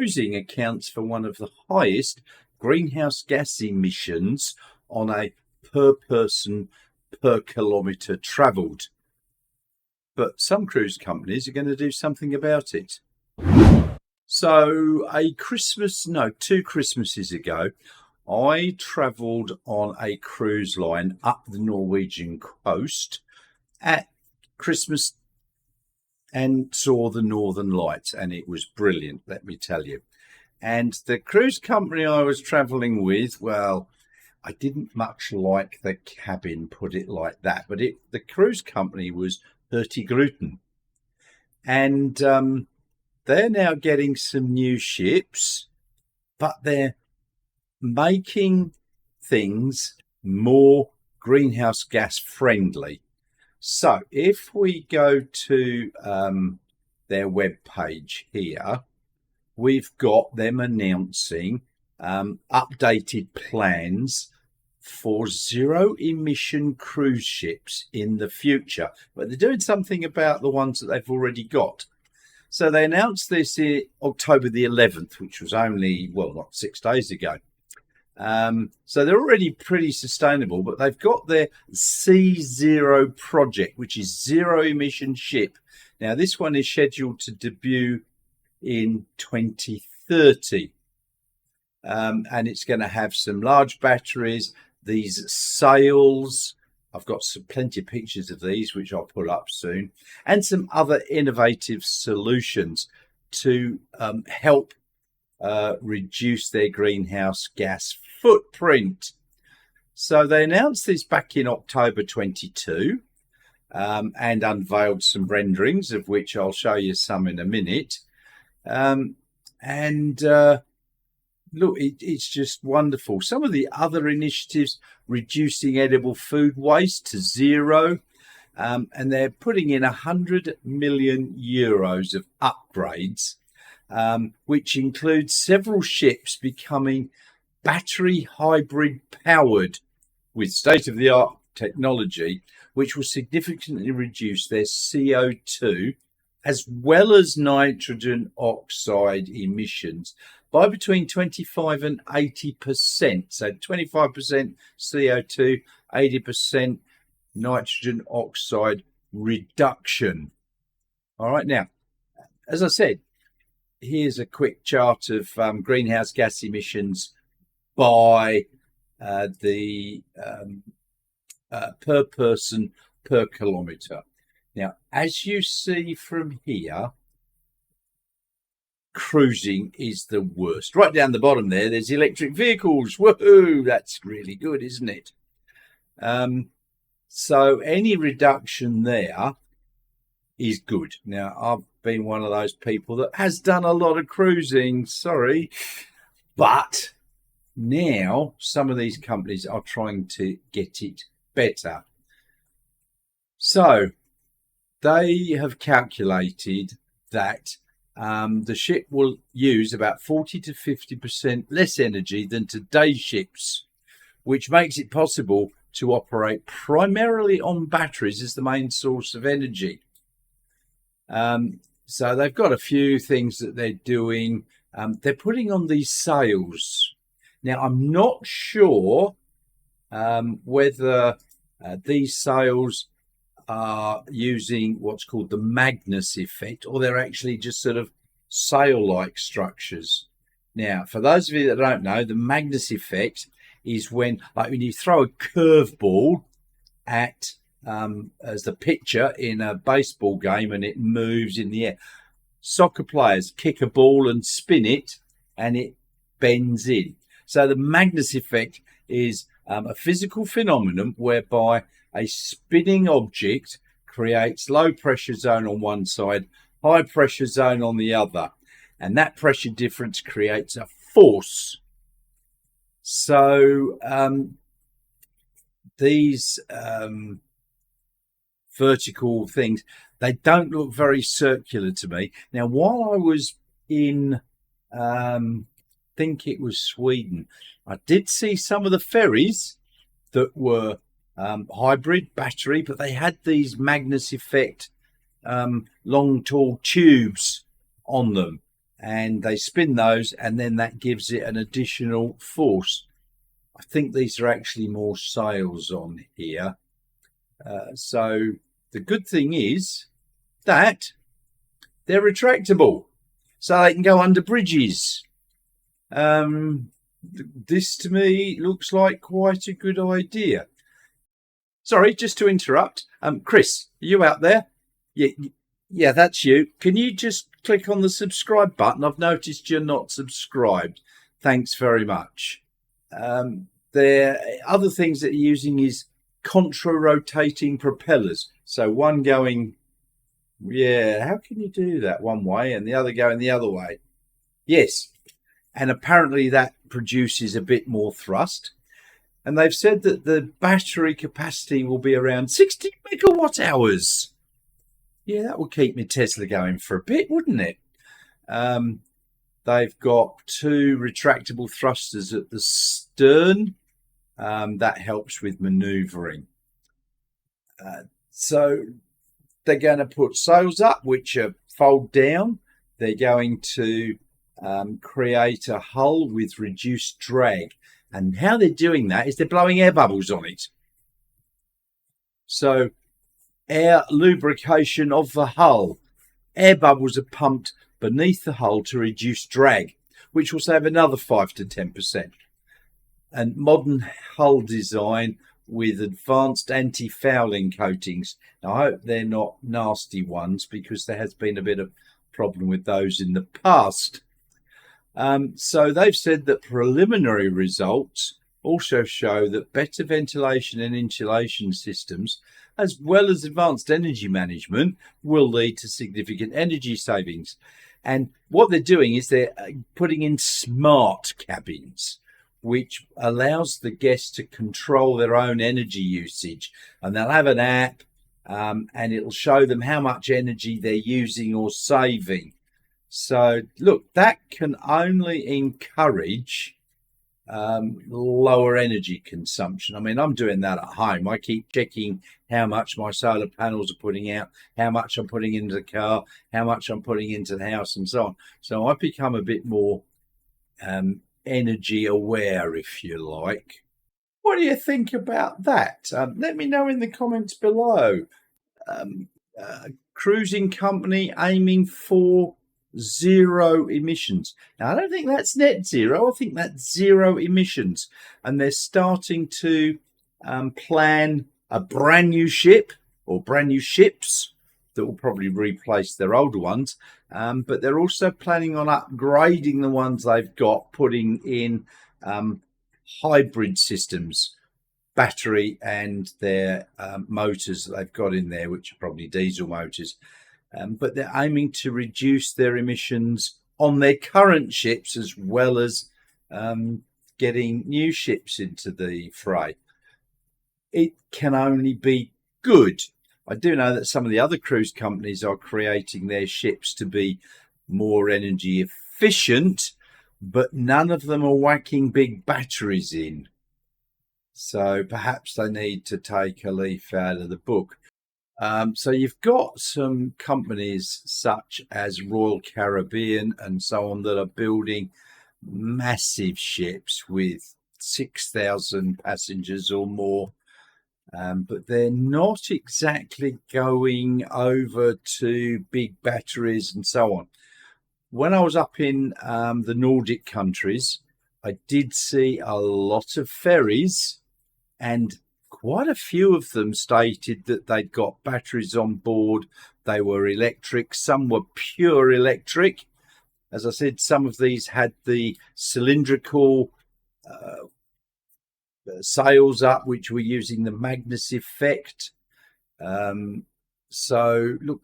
Cruising accounts for one of the highest greenhouse gas emissions on a per person per kilometre travelled. But some cruise companies are going to do something about it. So two Christmases ago, I travelled on a cruise line up the Norwegian coast at Christmas and saw the Northern Lights, and it was brilliant, let me tell you. And the cruise company I was travelling with, well, I didn't much like the cabin, put it like that, but the cruise company was Hurtigruten. And they're now getting some new ships, but they're making things more greenhouse gas friendly. So if we go to their web page here, we've got them announcing updated plans for zero emission cruise ships in the future. But they're doing something about the ones that they've already got. So they announced this in October the 11th, which was only, not 6 days ago. So they're already pretty sustainable, but they've got their C0 project, which is zero emission ship. Now, this one is scheduled to debut in 2030. And it's going to have some large batteries, these sails. I've got plenty of pictures of these, which I'll put up soon, and some other innovative solutions to help reduce their greenhouse gas footprint. So they announced this back in October 22 and unveiled some renderings, of which I'll show you some in a minute. Look, it's just wonderful. Some of the other initiatives, reducing edible food waste to zero, and they're putting in 100 million euros of upgrades, which includes several ships becoming battery hybrid powered with state-of-the-art technology, which will significantly reduce their CO2 as well as nitrogen oxide emissions by between 25 and 80%. So 25% CO2, 80% nitrogen oxide reduction. All right, now, as I said, here's a quick chart of greenhouse gas emissions by the per person per kilometre. Now, as you see from here, cruising is the worst. Right down the bottom there's electric vehicles. Woohoo! That's really good, isn't it? So any reduction there is good. Now, I've been one of those people that has done a lot of cruising, but now some of these companies are trying to get it better. So they have calculated that the ship will use about 40 to 50% less energy than today's ships, which makes it possible to operate primarily on batteries as the main source of energy. So they've got a few things that they're doing. They're putting on these sails. Now, I'm not sure whether these sails are using what's called the Magnus effect, or they're actually just sort of sail-like structures. Now, for those of you that don't know, the Magnus effect is when you throw a curveball at as the pitcher in a baseball game and it moves in the air. Soccer players kick a ball and spin it and it bends in. So the Magnus effect is a physical phenomenon whereby a spinning object creates low pressure zone on one side, high pressure zone on the other, and that pressure difference creates a force. So these vertical things, they don't look very circular to me. Now, while I was in, I think it was Sweden, I did see some of the ferries that were hybrid battery, but they had these Magnus effect long tall tubes on them, and they spin those, and then that gives it an additional force. I think these are actually more sails on here. So the good thing is that they're retractable, so they can go under bridges. This to me looks like quite a good idea. Sorry, just to interrupt. Chris, are you out there? Yeah, that's you. Can you just click on the subscribe button? I've noticed you're not subscribed. Thanks very much. There other things that you're using is contra-rotating propellers. So one going, how can you do that one way and the other going the other way? Yes, and apparently that produces a bit more thrust. And they've said that the battery capacity will be around 60 megawatt hours. Yeah, that would keep my Tesla going for a bit, wouldn't it? They've got 2 retractable thrusters at the stern. That helps with manoeuvring. So they're going to put sails up, which are fold down. They're going to create a hull with reduced drag. And how they're doing that is they're blowing air bubbles on it. So air lubrication of the hull. Air bubbles are pumped beneath the hull to reduce drag, which will save another 5 to 10%. And modern hull design with advanced anti-fouling coatings. Now, I hope they're not nasty ones, because there has been a bit of problem with those in the past. So they've said that preliminary results also show that better ventilation and insulation systems, as well as advanced energy management, will lead to significant energy savings. And what they're doing is they're putting in smart cabins, which allows the guests to control their own energy usage. And they'll have an app, and it'll show them how much energy they're using or saving. So look, that can only encourage lower energy consumption. I mean, I'm doing that at home. I keep checking how much my solar panels are putting out, how much I'm putting into the car, how much I'm putting into the house, and so on. So I've become a bit more energy aware, if you like. What do you think about that? Let me know in the comments below. Cruising company aiming for 0 emissions. Now, I don't think that's net zero. I think that's 0 emissions. And they're starting to plan a brand new ship, or brand new ships, that will probably replace their older ones. But they're also planning on upgrading the ones they've got, putting in hybrid systems, battery and their motors that they've got in there, which are probably diesel motors. But they're aiming to reduce their emissions on their current ships, as well as getting new ships into the fray. It can only be good. I do know that some of the other cruise companies are creating their ships to be more energy efficient, but none of them are whacking big batteries in. So perhaps they need to take a leaf out of the book. So you've got some companies such as Royal Caribbean and so on that are building massive ships with 6,000 passengers or more. But they're not exactly going over to big batteries and so on. When I was up in the Nordic countries, I did see a lot of ferries, and quite a few of them stated that they'd got batteries on board. They were electric, some were pure electric. As I said, some of these had the cylindrical sails up, which were using the Magnus effect. So look,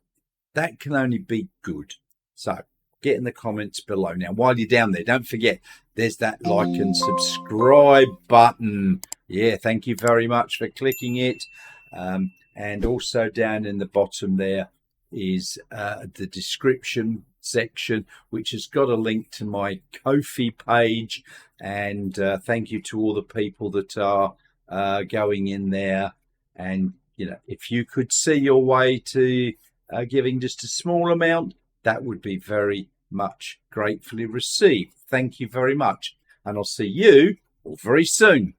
that can only be good. So get in the comments below. Now, while you're down there, don't forget, there's that like and subscribe button. Yeah, thank you very much for clicking it. And also down in the bottom there is the description section, which has got a link to my Ko-fi page. And thank you to all the people that are going in there. And, you know, if you could see your way to giving just a small amount, that would be very, much gratefully received. Thank you very much, and I'll see you all very soon.